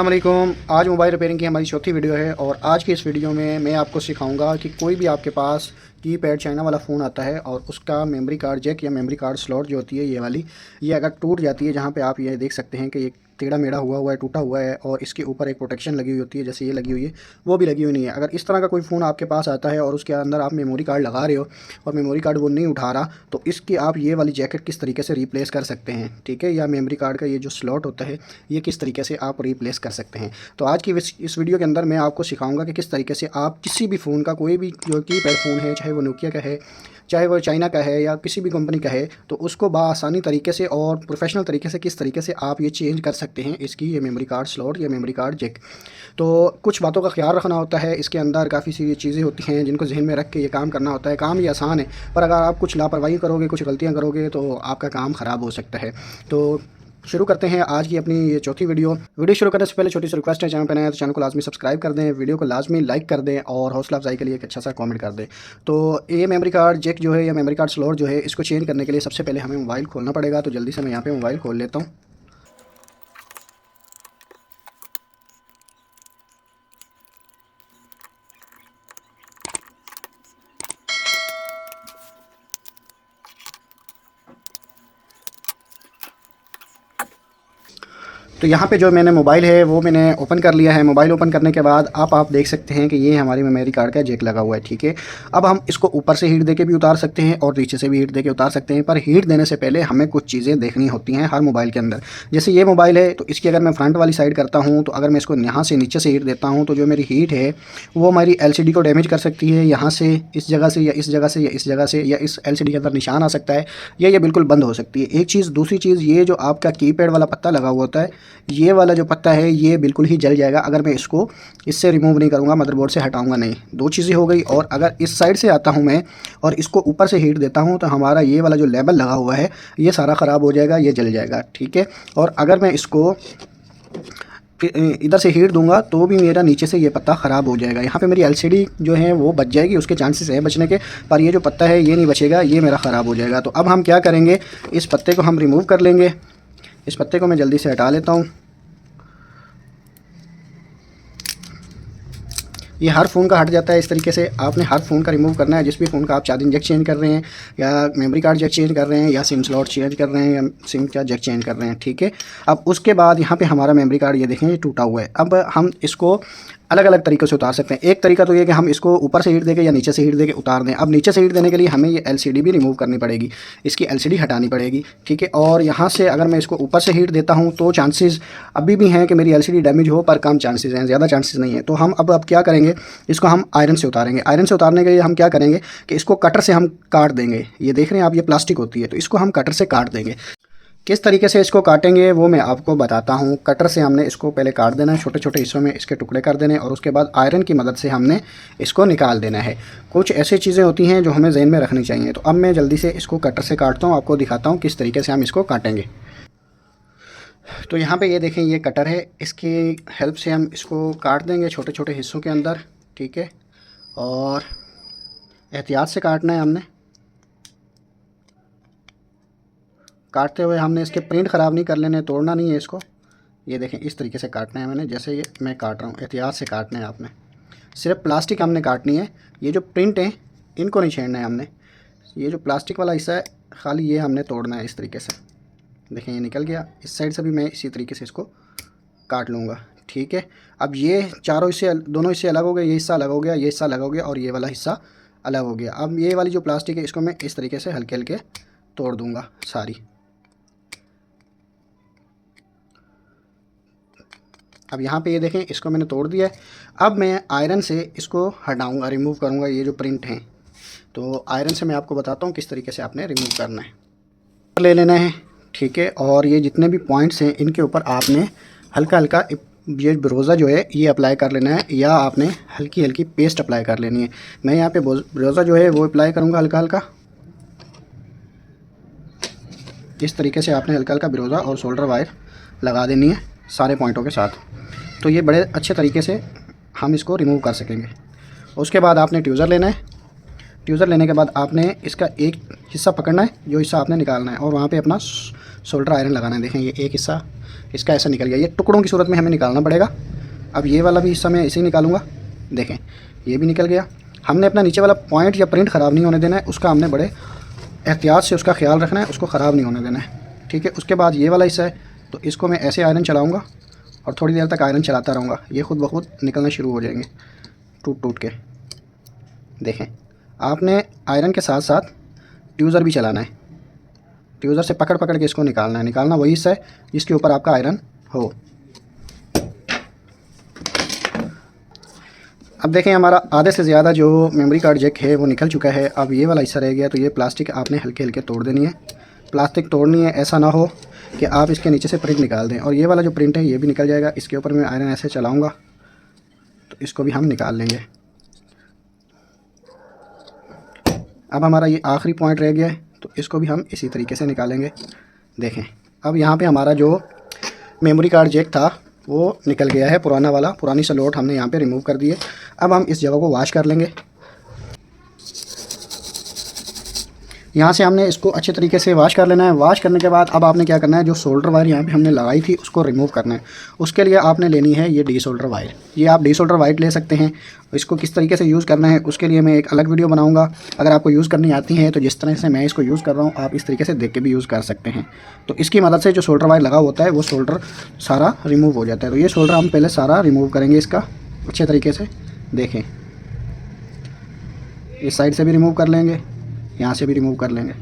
अस्सलामुअलैकुम। आज mobile repairing की हमारी चौथी वीडियो है और आज की इस वीडियो में मैं आपको सिखाऊंगा कि कोई भी आपके पास कीपैड चाइना वाला फ़ोन आता है और उसका मेमोरी कार्ड जैक या मेमोरी कार्ड स्लॉट जो होती है ये वाली, ये अगर टूट जाती है, जहाँ पे आप ये देख सकते हैं कि ये टेढ़ा मेढ़ा हुआ है, टूटा हुआ है और इसके ऊपर एक प्रोटेक्शन लगी हुई होती है, जैसे ये लगी हुई है, वो भी लगी हुई नहीं है। अगर इस तरह का कोई फ़ोन आपके पास आता है और उसके अंदर आप मेमोरी कार्ड लगा रहे हो और मेमोरी कार्ड वो नहीं उठा रहा, तो इसकी आप ये वाली जैकेट किस तरीके से रिप्लेस कर सकते हैं, ठीक है, या मेमोरी कार्ड का ये जो स्लॉट होता है ये किस तरीके से आप रिप्लेस कर सकते हैं। तो आज की इस वीडियो के अंदर मैं आपको सिखाऊंगा कि किस तरीके से आप किसी भी फ़ोन का, कोई भी जो कीपैड फ़ोन है, चाहे वो नोकिया का है, चाहे वो चाइना का है या किसी भी कंपनी का है, तो उसको बआसानी तरीके से और प्रोफेशनल तरीके से किस तरीके से आप ये चेंज कर सकते हैं, इसकी ये मेमोरी कार्ड स्लॉट या मेमोरी कार्ड जैक। तो कुछ बातों का ख्याल रखना होता है, इसके अंदर काफ़ी सी चीज़ें होती हैं जिनको जहन में रख के ये काम करना होता है। काम ये आसान है, पर अगर आप कुछ लापरवाही करोगे, कुछ गलतियाँ करोगे तो आपका काम ख़राब हो सकता है। तो शुरू करते हैं आज की अपनी ये चौथी वीडियो शुरू करने से पहले छोटी सी रिक्वेस्ट है, चैनल पर नए हैं तो चैनल को लाजमी सब्सक्राइब कर दें, वीडियो को लाजमी लाइक कर दें और हौसला अफजाई के लिए एक अच्छा सा कमेंट कर दें। तो ये मेमोरी कार्ड जैक जो है या मेमोरी कार्ड स्लॉट जो है, इसको चेंज करने के लिए सबसे पहले हमें मोबाइल खोलना पड़ेगा। तो जल्दी से मैं यहाँ पे मोबाइल खोल लेता हूँ। तो यहाँ पे जो मैंने मोबाइल है वो मैंने ओपन कर लिया है। मोबाइल ओपन करने के बाद आप देख सकते हैं कि ये हमारी मेमोरी कार्ड का जैक लगा हुआ है, ठीक है। अब हम इसको ऊपर से हीट देके भी उतार सकते हैं और नीचे से भी हीट देके उतार सकते हैं, पर हीट देने से पहले हमें कुछ चीज़ें देखनी होती हैं हर मोबाइल के अंदर। जैसे ये मोबाइल है तो इसकी अगर मैं फ्रंट वाली साइड करता हूँ, तो अगर मैं इसको यहाँ से नीचे से हीट देता हूँ तो जो मेरी हीट है वो हमारी LCD को डैमेज कर सकती है। यहाँ से इस जगह से या इस जगह से या इस जगह से या इस LCD के अंदर निशान आ सकता है या ये बिल्कुल बंद हो सकती है। एक चीज़, दूसरी चीज़, ये जो आपका कीपैड वाला पत्ता लगा हुआ होता है, ये वाला जो पत्ता है ये बिल्कुल ही जल जाएगा अगर मैं इसको इससे रिमूव नहीं करूँगा, मदरबोर्ड से हटाऊँगा नहीं। दो चीज़ें हो गई। और अगर इस साइड से आता हूँ मैं और इसको ऊपर से हीट देता हूँ तो हमारा ये वाला जो लेबल लगा हुआ है ये सारा ख़राब हो जाएगा, ये जल जाएगा, ठीक है। और अगर मैं इसको इधर से हीट दूंगा तो भी मेरा नीचे से ये पत्ता ख़राब हो जाएगा। यहाँ पे मेरी LCD जो है वो बच जाएगी, उसके चांसेस हैं बचने के, पर ये जो पत्ता है ये नहीं बचेगा, ये मेरा ख़राब हो जाएगा। तो अब हम क्या करेंगे, इस पत्ते को हम रिमूव कर लेंगे। इस पत्ते को मैं जल्दी से हटा लेता हूँ। ये हर फ़ोन का हट जाता है इस तरीके से। आपने हर फ़ोन का रिमूव करना है, जिस भी फ़ोन का आप चार्जिंग जैक चेंज कर रहे हैं या मेमोरी कार्ड जैक चेंज कर रहे हैं या सिम स्लॉट चेंज कर रहे हैं या सिम का जैक चेंज कर रहे हैं, ठीक है। अब उसके बाद यहाँ पे हमारा मेमोरी कार्ड ये देखें ये टूटा हुआ है। अब हम इसको अलग अलग तरीक़ों से उतार सकते हैं। एक तरीका तो ये कि हम इसको ऊपर से हीट देके या नीचे से हीट देके उतार दें। अब नीचे से हीट देने के लिए हमें ये LCD भी रिमूव करनी पड़ेगी, इसकी LCD हटानी पड़ेगी, ठीक है। और यहाँ से अगर मैं इसको ऊपर से हीट देता हूँ तो चांसेस अभी भी हैं कि मेरी LCD डैमेज हो, पर कम चांसेस हैं, ज़्यादा चांसेस नहीं है। तो हम अब क्या करेंगे, इसको हम आयरन से उतारेंगे। आयरन से उतारने के लिए हम क्या करेंगे कि इसको कटर से हम काट देंगे। ये देख रहे हैं आप, ये प्लास्टिक होती है, तो इसको हम कटर से काट देंगे। किस तरीके से इसको काटेंगे वो मैं आपको बताता हूँ। कटर से हमने इसको पहले काट देना है, छोटे छोटे हिस्सों में इसके टुकड़े कर देने, और उसके बाद आयरन की मदद से हमने इसको निकाल देना है। कुछ ऐसी चीज़ें होती हैं जो हमें ज़हन में रखनी चाहिए। तो अब मैं जल्दी से इसको कटर से काटता हूँ, आपको दिखाता हूँ किस तरीके से हम इसको काटेंगे। तो यहाँ पे ये देखें, ये कटर है, इसकी हेल्प से हम इसको काट देंगे छोटे छोटे हिस्सों के अंदर, ठीक है। और एहतियात से काटना है हमने। काटते हुए हमने इसके प्रिंट ख़राब नहीं कर लेने, तोड़ना नहीं है इसको। ये देखें इस तरीके से काटना है मैंने, जैसे ये मैं काट रहा हूँ, एहतियात से काटना है आपने। सिर्फ प्लास्टिक हमने काटनी है, ये जो प्रिंट है इनको नहीं छेड़ना है हमने। ये जो प्लास्टिक वाला हिस्सा है खाली ये हमने तोड़ना है इस तरीके से। देखें ये निकल गया। इस साइड से भी मैं इसी तरीके से इसको काट लूँगा, ठीक है। अब ये चारों हिस्से, दोनों हिस्से अलग हो गए, ये हिस्सा अलग हो गया, ये हिस्सा अलग हो गया और ये वाला हिस्सा अलग हो गया। अब ये वाली जो प्लास्टिक है इसको मैं इस तरीके से हल्के हल्के तोड़ दूँगा सारी। अब यहाँ पे ये देखें इसको मैंने तोड़ दिया है। अब मैं आयरन से इसको हटाऊँगा, रिमूव करूँगा ये जो प्रिंट हैं। तो आयरन से मैं आपको बताता हूँ किस तरीके से आपने रिमूव करना है। ले लेना है, ठीक है। और ये जितने भी पॉइंट्स हैं इनके ऊपर आपने हल्का हल्का ये ब्रोज़ा जो है ये अप्लाई कर लेना है, या आपने हल्की हल्की पेस्ट अप्लाई कर लेनी है। मैं यहाँ पे ब्रोज़ा जो है वो अप्लाई करूँगा हल्का हल्का। इस तरीके से आपने हल्का हल्का ब्रोज़ा और शोल्डर वायर लगा देनी है सारे पॉइंटों के साथ। तो ये बड़े अच्छे तरीके से हम इसको रिमूव कर सकेंगे। उसके बाद आपने ट्यूज़र लेना है। ट्यूज़र लेने के बाद आपने इसका एक हिस्सा पकड़ना है, जो हिस्सा आपने निकालना है, और वहाँ पे अपना शोल्डर आयरन लगाना है। देखें ये एक हिस्सा इसका ऐसा निकल गया। ये टुकड़ों की सूरत में हमें निकालना पड़ेगा। अब ये वाला भी हिस्सा मैं ऐसे ही निकालूंगा। देखें ये भी निकल गया। हमने अपना नीचे वाला पॉइंट या प्रिंट ख़राब नहीं होने देना है, उसका हमने बड़े एहतियात से उसका ख्याल रखना है, उसको ख़राब नहीं होने देना है। ठीक है, उसके बाद ये वाला हिस्सा है, तो इसको मैं ऐसे आयरन चलाऊँगा और थोड़ी देर तक आयरन चलाता रहूँगा। ये खुद ब खुद निकलना शुरू हो जाएंगे टूट टूट के। देखें आपने आयरन के साथ साथ ट्यूज़र भी चलाना है। ट्यूज़र से पकड़ पकड़ के इसको निकालना है। निकालना वही हिस्सा है जिसके ऊपर आपका आयरन हो। अब देखें हमारा आधे से ज़्यादा जो मेमोरी कार्ड जैक है वो निकल चुका है। अब ये वाला हिस्सा रह गया, तो ये प्लास्टिक आपने हल्के हल्के तोड़ देनी है। प्लास्टिक तोड़नी है, ऐसा ना हो कि आप इसके नीचे से प्रिंट निकाल दें। और ये वाला जो प्रिंट है ये भी निकल जाएगा। इसके ऊपर मैं आयरन ऐसे चलाऊँगा तो इसको भी हम निकाल लेंगे। अब हमारा ये आखिरी पॉइंट रह गया है, तो इसको भी हम इसी तरीके से निकालेंगे। देखें अब यहाँ पे हमारा जो मेमोरी कार्ड जैक था वो निकल गया है, पुराना वाला। पुरानी स्लॉट हमने यहाँ पे रिमूव कर दी है। अब हम इस जगह को वॉश कर लेंगे। यहाँ से हमने इसको अच्छे तरीके से वॉश कर लेना है। वॉश करने के बाद अब आपने क्या करना है, जो सोल्डर वायर यहाँ पे हमने लगाई थी उसको रिमूव करना है। उसके लिए आपने लेनी है ये डी सोल्डर वायर। ये आप डी सोल्डर वायर ले सकते हैं। इसको किस तरीके से यूज़ करना है उसके लिए मैं एक अलग वीडियो बनाऊँगा। अगर आपको यूज़ करनी आती है तो जिस तरह से मैं इसको यूज़ कर रहा हूँ आप इस तरीके से देख के भी यूज़ कर सकते हैं। तो इसकी मदद से जो सोल्डर वायर लगा होता है वो सोल्डर सारा रिमूव हो जाता है। तो ये सोल्डर हम पहले सारा रिमूव करेंगे इसका अच्छे तरीके से। देखें इस साइड से भी रिमूव कर लेंगे, यहाँ से भी रिमूव कर लेंगे।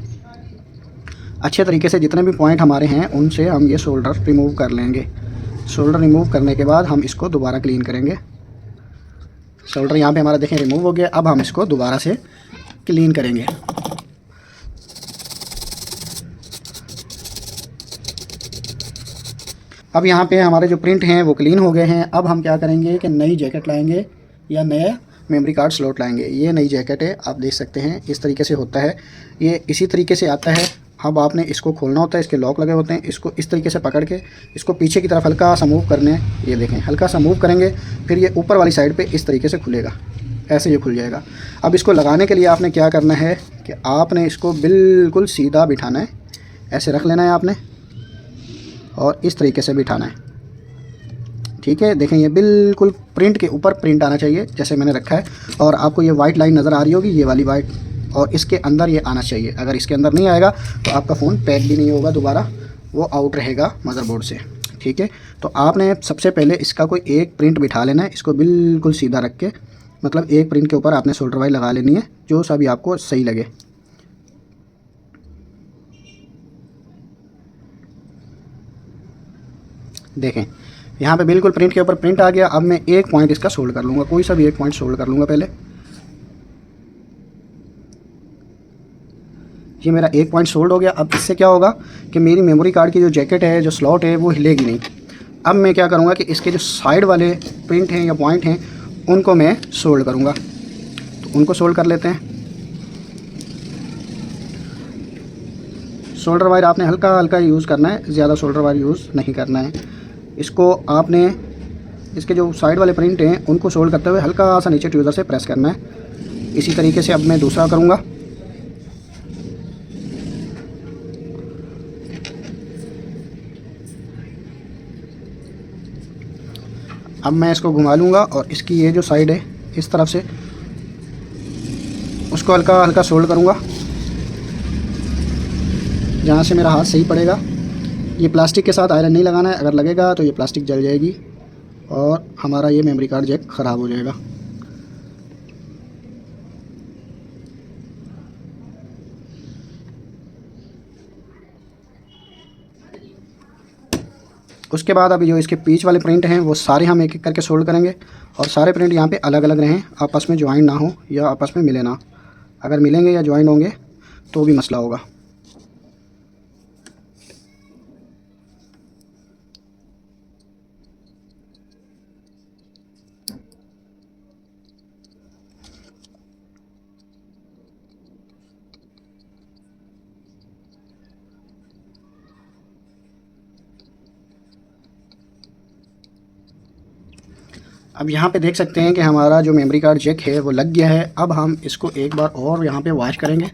अच्छे तरीके से जितने भी पॉइंट हमारे हैं उनसे हम ये शोल्डर रिमूव कर लेंगे। शोल्डर रिमूव करने के बाद हम इसको दोबारा क्लीन करेंगे। शोल्डर यहाँ पे हमारा देखें रिमूव हो गया। अब हम इसको दोबारा से क्लीन करेंगे। अब यहाँ पे हमारे जो प्रिंट हैं वो क्लीन हो गए हैं। अब हम क्या करेंगे कि नई जैकेट लाएंगे या नया मेमोरी कार्ड स्लॉट लाएंगे। ये नई जैकेट है, आप देख सकते हैं इस तरीके से होता है। ये इसी तरीके से आता है। अब आपने इसको खोलना होता है, इसके लॉक लगे होते हैं। इसको इस तरीके से पकड़ के इसको पीछे की तरफ हल्का सा मूव करने, ये देखें हल्का सा मूव करेंगे, फिर ये ऊपर वाली साइड पे इस तरीके से खुलेगा, ऐसे ये खुल जाएगा। अब इसको लगाने के लिए आपने क्या करना है कि आपने इसको बिल्कुल सीधा बिठाना है। ऐसे रख लेना है आपने और इस तरीके से बिठाना है। ठीक है, देखें ये बिल्कुल प्रिंट के ऊपर प्रिंट आना चाहिए जैसे मैंने रखा है। और आपको ये वाइट लाइन नज़र आ रही होगी, ये वाली वाइट, और इसके अंदर ये आना चाहिए। अगर इसके अंदर नहीं आएगा तो आपका फ़ोन पैक भी नहीं होगा, दोबारा वो आउट रहेगा मदरबोर्ड से। ठीक है, तो आपने सबसे पहले इसका कोई एक प्रिंट बिठा लेना है। इसको बिल्कुल सीधा रख के, मतलब एक प्रिंट के ऊपर आपने सोल्डर वायर लगा लेनी है, जो सा भी आपको सही लगे। देखें यहाँ पे बिल्कुल प्रिंट के ऊपर प्रिंट आ गया। अब मैं एक पॉइंट इसका सोल्ड कर लूँगा, कोई सा भी एक पॉइंट सोल्ड कर लूँगा पहले। ये मेरा एक पॉइंट सोल्ड हो गया। अब इससे क्या होगा कि मेरी मेमोरी कार्ड की जो जैकेट है, जो स्लॉट है, वो हिलेगी नहीं। अब मैं क्या करूँगा कि इसके जो साइड वाले प्रिंट हैं या पॉइंट हैं उनको मैं सोल्ड करूँगा। तो उनको सोल्ड कर लेते हैं। सोल्डर वायर आपने हल्का हल्का यूज़ करना है, ज़्यादा सोल्डर वायर यूज़ नहीं करना है। इसको आपने इसके जो साइड वाले प्रिंट हैं उनको सोल्ड करते हुए हल्का सा नीचे ट्यूज़र से प्रेस करना है। इसी तरीके से अब मैं दूसरा करूँगा। अब मैं इसको घुमा लूँगा और इसकी ये जो साइड है इस तरफ से उसको हल्का हल्का सोल्ड करूँगा जहाँ से मेरा हाथ सही पड़ेगा। ये प्लास्टिक के साथ आयरन नहीं लगाना है, अगर लगेगा तो ये प्लास्टिक जल जाएगी और हमारा ये मेमोरी कार्ड जैक ख़राब हो जाएगा। उसके बाद अभी जो इसके पीच वाले प्रिंट हैं वो सारे हम एक एक करके सोल्ड करेंगे और सारे प्रिंट यहाँ पे अलग अलग रहें, आपस में ज्वाइन ना हो या आपस में मिले ना। अगर मिलेंगे या ज्वाइन होंगे तो भी मसला होगा। अब यहाँ पे देख सकते हैं कि हमारा जो मेमोरी कार्ड जैक है वो लग गया है। अब हम इसको एक बार और यहाँ पे वॉश करेंगे।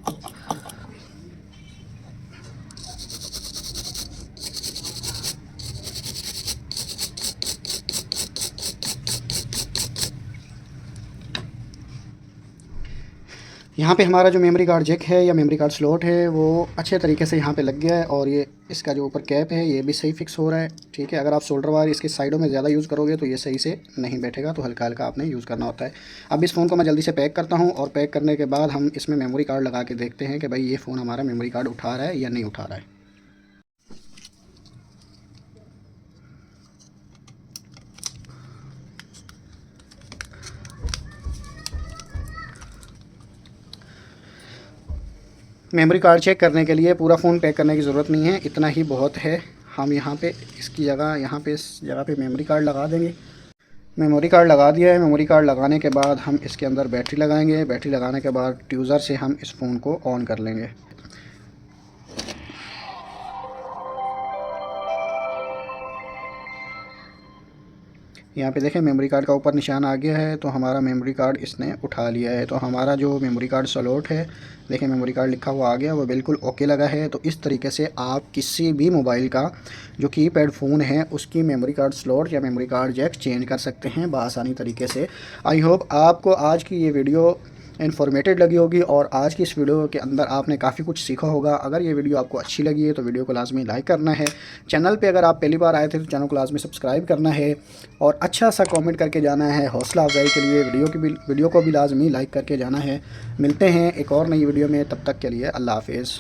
यहाँ पे हमारा जो मेमोरी कार्ड जैक है या मेमोरी कार्ड स्लॉट है वो अच्छे तरीके से यहाँ पे लग गया है, और ये इसका जो ऊपर कैप है ये भी सही फिक्स हो रहा है। ठीक है, अगर आप सोल्डर वायर इसके साइडों में ज़्यादा यूज़ करोगे तो ये सही से नहीं बैठेगा, तो हल्का हल्का आपने यूज़ करना होता है। अब इस फ़ोन को मैं जल्दी से पैक करता हूँ, और पैक करने के बाद हम इसमें मेमोरी कार्ड लगा के देखते हैं कि भाई ये फ़ोन हमारा मेमोरी कार्ड उठा रहा है या नहीं उठा रहा है। मेमोरी कार्ड चेक करने के लिए पूरा फ़ोन पैक करने की ज़रूरत नहीं है, इतना ही बहुत है। हम यहाँ पे इसकी जगह यहाँ पे इस जगह पे मेमोरी कार्ड लगा देंगे। मेमोरी कार्ड लगा दिया है। मेमोरी कार्ड लगाने के बाद हम इसके अंदर बैटरी लगाएंगे। बैटरी लगाने के बाद ट्यूज़र से हम इस फ़ोन को ऑन कर लेंगे। यहाँ पे देखें मेमोरी कार्ड का ऊपर निशान आ गया है, तो हमारा मेमोरी कार्ड इसने उठा लिया है। तो हमारा जो मेमोरी कार्ड स्लॉट है, देखें मेमोरी कार्ड लिखा हुआ आ गया, वो बिल्कुल ओके लगा है। तो इस तरीके से आप किसी भी मोबाइल का जो कीपैड फ़ोन है उसकी मेमोरी कार्ड स्लॉट या मेमोरी कार्ड जैक चेंज कर सकते हैं बआसानी तरीके से। आई होप आपको आज की ये वीडियो इन्फॉर्मेटिव लगी होगी, और आज की इस वीडियो के अंदर आपने काफ़ी कुछ सीखा होगा। अगर ये वीडियो आपको अच्छी लगी है तो वीडियो को लाजमी लाइक करना है। चैनल पे अगर आप पहली बार आए थे तो चैनल को लाजमी सब्सक्राइब करना है, और अच्छा सा कमेंट करके जाना है हौसला अफजाई के लिए। वीडियो को भी लाजमी लाइक करके जाना है। मिलते हैं एक और नई वीडियो में, तब तक के लिए अल्लाह हाफिज़।